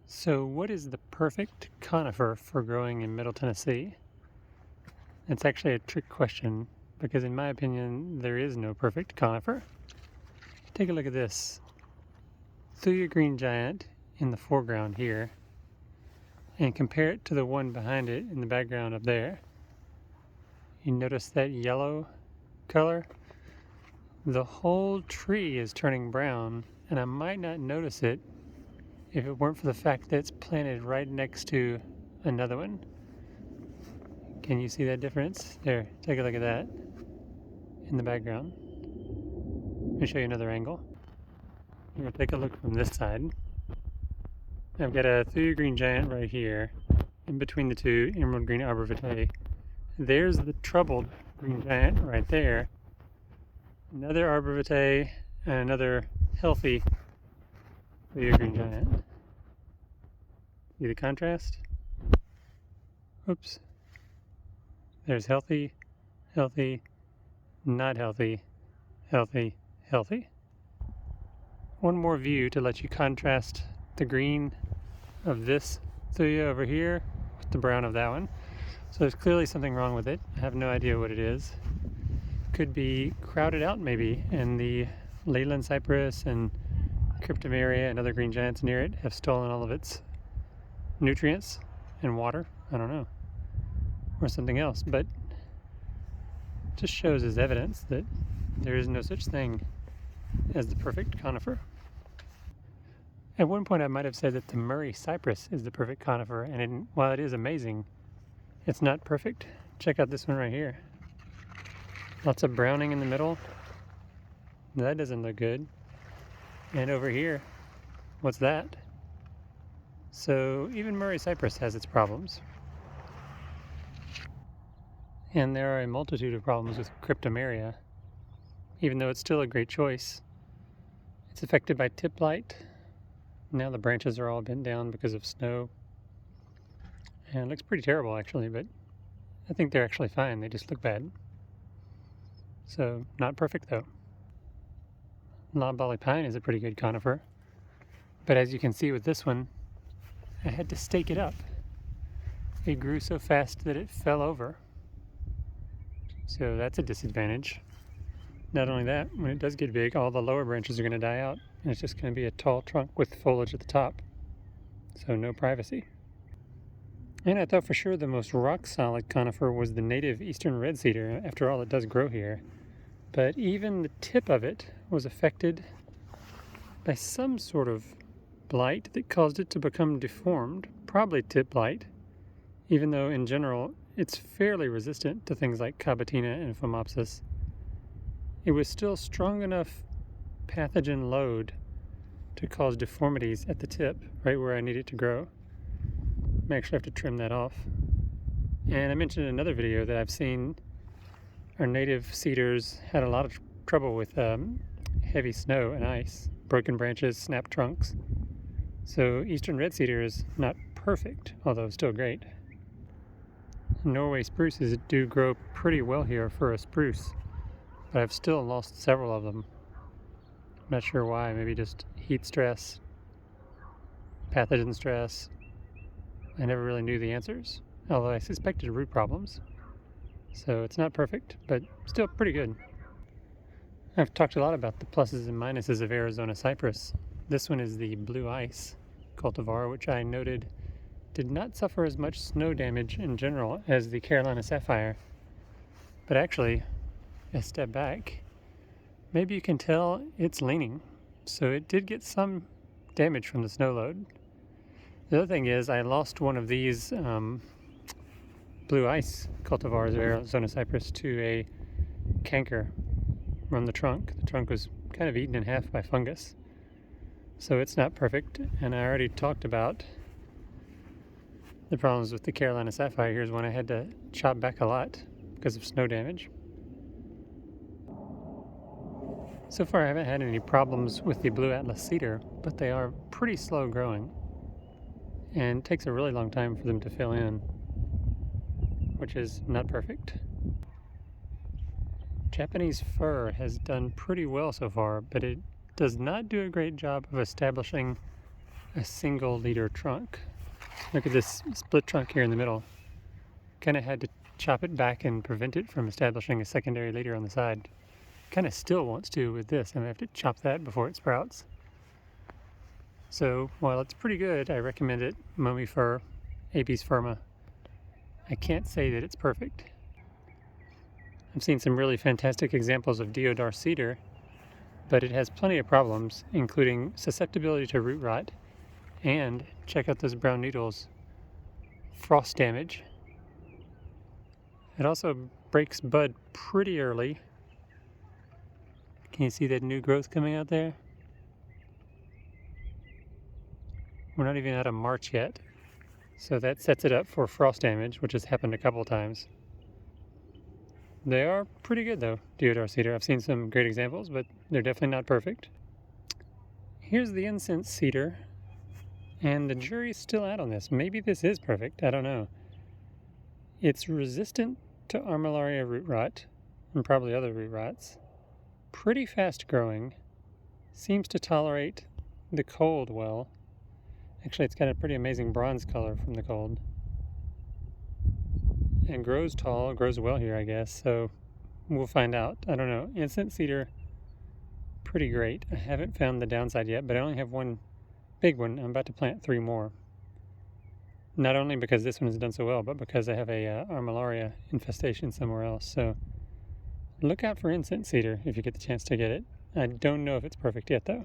So what is the perfect conifer for growing in Middle Tennessee? It's actually a trick question because in my opinion there is no perfect conifer. Take a look at this. Thuya green giant in the foreground here and compare it to the one behind it in the background up there. You notice that yellow color? The whole tree is turning brown and I might not notice it if it weren't for the fact that it's planted right next to another one. Can you see that difference? There, take a look at that in the background. Let me show you another angle. I'm going to take a look from this side. I've got a Thuya green giant right here, in between the two emerald green arbor vitae. There's the troubled green giant right there. Another arbor vitae and another healthy Thuya green giant. See the contrast? Oops. There's healthy, healthy, not healthy, healthy, healthy. One more view to let you contrast the green of this Thuya over here with the brown of that one. So there's clearly something wrong with it. I have no idea what it is. Could be crowded out maybe, and the Leyland cypress and cryptomeria and other green giants near it have stolen all of its nutrients and water. I don't know. Or something else, but it just shows as evidence that there is no such thing as the perfect conifer. At one point I might have said that the Murray cypress is the perfect conifer, and while it is amazing, it's not perfect. Check out this one right here. Lots of browning in the middle. That doesn't look good. And over here, what's that? So even Murray cypress has its problems. And there are a multitude of problems with cryptomeria, even though it's still a great choice. It's affected by tip blight. Now the branches are all bent down because of snow. And it looks pretty terrible actually, but I think they're actually fine. They just look bad. So not perfect though. Loblolly pine is a pretty good conifer. But as you can see with this one, I had to stake it up. It grew so fast that it fell over. So that's a disadvantage. Not only that, when it does get big, all the lower branches are going to die out, and it's just going to be a tall trunk with foliage at the top. So no privacy. And I thought for sure the most rock-solid conifer was the native eastern red cedar. After all, it does grow here. But even the tip of it was affected by some sort of blight that caused it to become deformed, probably tip blight, even though in general it's fairly resistant to things like Cabotina and Phomopsis. It was still strong enough pathogen load to cause deformities at the tip, right where I need it to grow. I actually have to trim that off. And I mentioned in another video that I've seen our native cedars had a lot of trouble with heavy snow and ice, broken branches, snapped trunks. So eastern red cedar is not perfect, although still great. Norway spruces do grow pretty well here for a spruce, but I've still lost several of them. I'm not sure why, maybe just heat stress, pathogen stress. I never really knew the answers, although I suspected root problems. So it's not perfect, but still pretty good. I've talked a lot about the pluses and minuses of Arizona cypress. This one is the blue ice cultivar, which I noted did not suffer as much snow damage in general as the Carolina sapphire. But actually, a step back, maybe you can tell it's leaning. So it did get some damage from the snow load. The other thing is I lost one of these blue ice cultivars of Arizona cypress to a canker from the trunk. The trunk was kind of eaten in half by fungus. So it's not perfect, and I already talked about the problems with the Carolina sapphire. Here's one I had to chop back a lot because of snow damage. So far I haven't had any problems with the blue Atlas cedar, but they are pretty slow growing, and it takes a really long time for them to fill in, which is not perfect. Japanese fir has done pretty well so far, but it does not do a great job of establishing a single leader trunk. Look at this split trunk here in the middle. Kind of had to chop it back and prevent it from establishing a secondary leader on the side. Kind of still wants to with this. I'm going to have to chop that before it sprouts. So while it's pretty good, I recommend it. Conifer, Apis firma. I can't say that it's perfect. I've seen some really fantastic examples of deodar cedar, but it has plenty of problems, including susceptibility to root rot, and check out those brown needles, frost damage. It also breaks bud pretty early. Can you see that new growth coming out there? We're not even out of March yet, so that sets it up for frost damage, which has happened a couple times. They are pretty good though, deodar cedar. I've seen some great examples, but they're definitely not perfect. Here's the incense cedar, and the jury's still out on this. Maybe this is perfect, I don't know. It's resistant to armillaria root rot, and probably other root rots. Pretty fast growing, seems to tolerate the cold well. Actually, it's got a pretty amazing bronze color from the cold. And grows tall, grows well here, I guess, so we'll find out. I don't know. Incense cedar, pretty great. I haven't found the downside yet, but I only have one big one. I'm about to plant 3 more. Not only because this one has done so well, but because I have a armillaria infestation somewhere else. So look out for incense cedar if you get the chance to get it. I don't know if it's perfect yet, though.